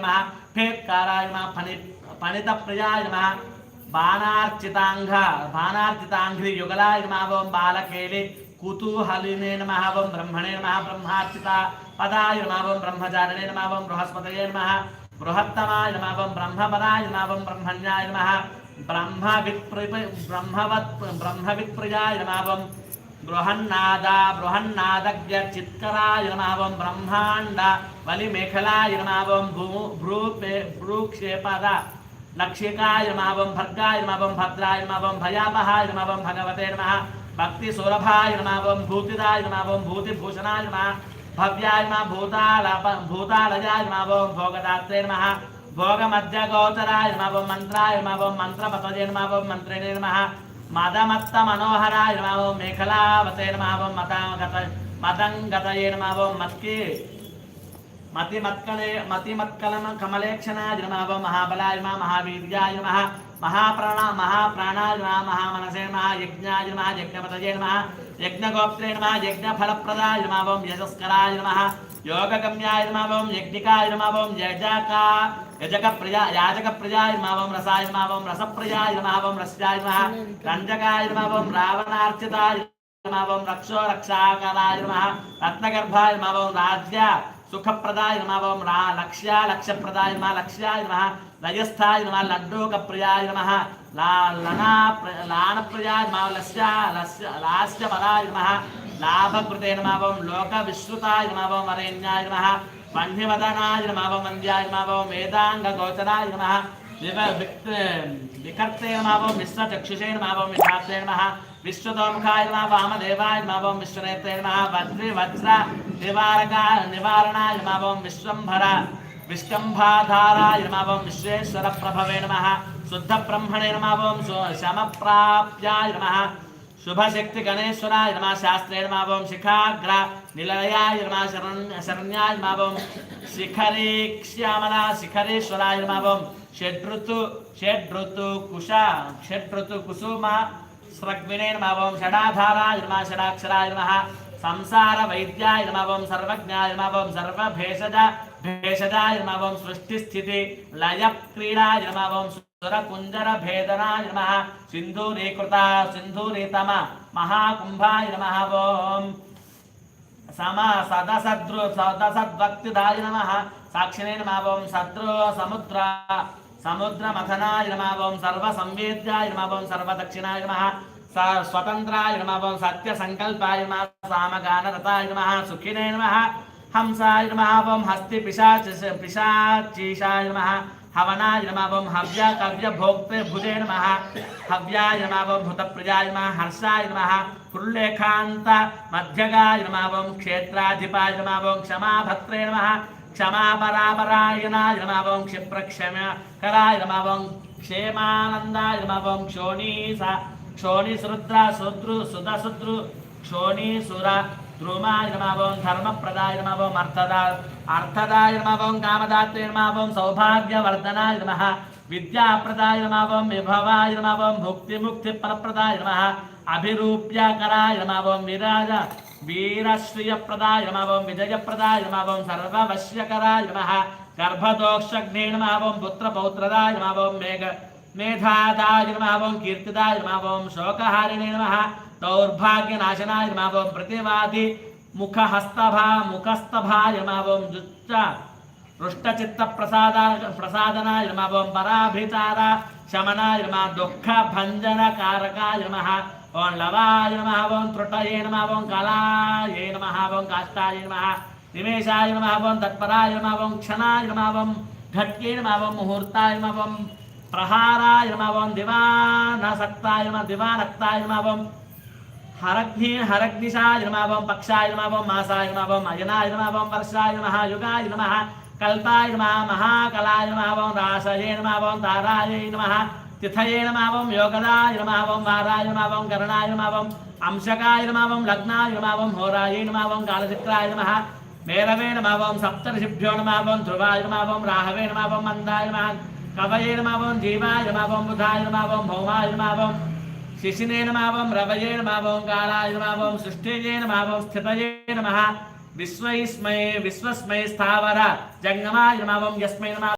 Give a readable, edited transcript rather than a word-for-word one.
नमः फेत्काराय नमः फणितप्रियाय नमः बाणार्चितांघ्रि युगलाय नमः बालकेले कुतूहलिने नमः ब्रह्मणे नमः ब्रह्मार्चिता पदाय नमः ब्रह्मचारिणे नमः बृहस्पतये नमः बृहत्तमाय नमः ब्रह्मपदाय नमः ब्रह्मण्याय नमः ब्रह्मवित्प्रियाय नमः बृहन्नादज्ञ चित्कराय नमः ब्रह्मांड बलिमेखलाय नमः भ्रूक्षेपद लक्षिकाय नमः भर्गाय नमः भद्राय नमः भयापहाय नमः भगवते नमः भक्तिसौरभाय नमः भूतिदाय नमः भूतिभूषणाय नमः भव्याय नमः भूतालयाय नमः भोगदात्रे नमः भोगमध्यगोचराय नमः मंत्राय नमः मंत्रपतये नमः मंत्रिणे नमः मदमत्त मनोहराय नमः मेखलावते नमः मतंगतये नमः मतिमत्कलम कमलेक्षणाय नमः महाबलाय नमः महावीर्याय नमः महाप्राणाय नमः महामनसे नमः यज्ञाय नमः यज्ञपतये नमः यज्ञगोप्त्रे नमः यज्ञफलप्रदाय नमः यजस्कराय नमः योगगम्याय नमः यज्ञिकाय नमः याजकप्रियाय नमः रसाय नमः रसप्रियाय नमः रस्याय नमः रञ्जकाय नमः रावणार्चिताय नमः रक्षो रक्षाकराय नमः रत्नगर्भाय नमः राज्य सुखप्रदाय नमः लक्ष्यप्रदाय नमः लक्ष्याय नमः लयस्थाय नमः लड्डूकप्रियाय नमः लानप्रियाय नमः लास्यपदाय नमः लाभकृते नमः लोकविश्रुताय नमः वरेण्याय नमः वह्निवदनाय नमः वन्द्याय नमः वेदाङ्गगोचराय नमः विकर्ते नमः विश्वचक्षुषे नमः विधात्रे नमः विश्वतोमुखाय नमः वामदेवाय नमः विश्वनेत्रे नमः वज्र निवारणाय नमः विश्वंभर विष्कंभाधाराय नमः विश्वेश्वर प्रभवे नमः शुद्धब्रह्मणे नमः शमप्राप्याय नमः शुभशक्ति गणेश्वराय नमः शास्त्रे नमः शिखाग्र निलयाय नमः शरण्याय नमः शिखरेक्ष्यामला शिखरेश्वराय नमः षड्ऋतु कुसुम स्रग्विणे नमः षडाधाराय नमः षडाक्षराय नमः संसार वैद्याय नमः सर्वज्ञाय नमः सर्वभेषजाय नमः सृष्टिस्थिति लय क्रीडाय नमः सुरकुंजर भेदनाय नमः सिंधूरीतम महाकुंभाय नमः सदसद्भक्तिदाय नमः साक्षिणे नमः समुद्रमथनाय नमः सर्वसंवेद्याय नमः सर्वदक्षिणाय नमः स्वतंत्राय नमः सत्यसंकल्पाय नमः सामगानरताय नमः सुखिने नमः हंसाय नमः हस्तिपिशाचीशाय नमः हवनाय नमः हव्यकव्यभोक्ते भुजे नमः हव्याय नमः भूतप्रियाय नमः हर्षाय नमः कुल्लेखान्त मध्यगाय नमः क्षेत्राधिपाय नमः क्षमाभत्रे नमः क्षमापरापरायणाय नमः क्षिप्रक्षमकराय नमः क्षेमानन्दाय नमः क्षोणीसुरुद्र क्षोणीसुर ध्रुमाय नमः धर्मप्रदाय नमः अर्थदाय नमः कामदात्रे नमः सौभाग्यवर्धनाय नमः विद्याप्रदाय नमः विभवाय नमः मुक्तिफलप्रदाय नमः अभिरूप्यकराय नमः वीरश्रियप्रदाय नमः विजयप्रदाय नमः सर्ववश्यकराय नमः गर्भदोक्षग्ने नमः पुत्रपौत्रदाय नमः मेधादाय नमः कीर्तिदाय नमः शोकहारिणे नमः दौर्भाग्यनाशनाय नमः प्रतिवादि मुखस्तभाय नमः रुष्टचित्तप्रसादनाय नमः पराभिचार शमनाय नमः दुःखभञ्जनकारकाय नमः ओं लवाय नमः ओं त्रुटये नमः ओं कलाये नमः ओं काष्ठाय नमः निमेषाय नमः ओं तत्पराय नमः ओं क्षणाय नमः ओं घट्ये नमः ओं मुहूर्ताय नमः ओं प्रहाराय नमः ओं दिवानसक्ताय नमः दिवानक्ताय नमः ओं हरग्निशाय नमः पक्षाय नमः मासाय नमः अयनाय नमः वर्षाय नमः युगाय नमः कल्पाय नमः महाकलाय नमः राशये नमः तारायै नमः तिथये नमः योगदाय नमः वाराय नमः करणाय नमः अंशकाय नमः लग्नाय नमः होरायै नमः कालचित्राय नमः मेरवे नमः सप्तऋषिभ्यो नमः ध्रुवाय नमः राहवे नमः मंदाय नमः कवये नमः जीवाय नमः बुधाय नमः भौमाय नमः शिशिने नमः रवये नमः कालाय नमः सृष्टिये नमः स्थितये नमः विश्वस्मै स्थावर जंगमाय नमः यस्मै नमः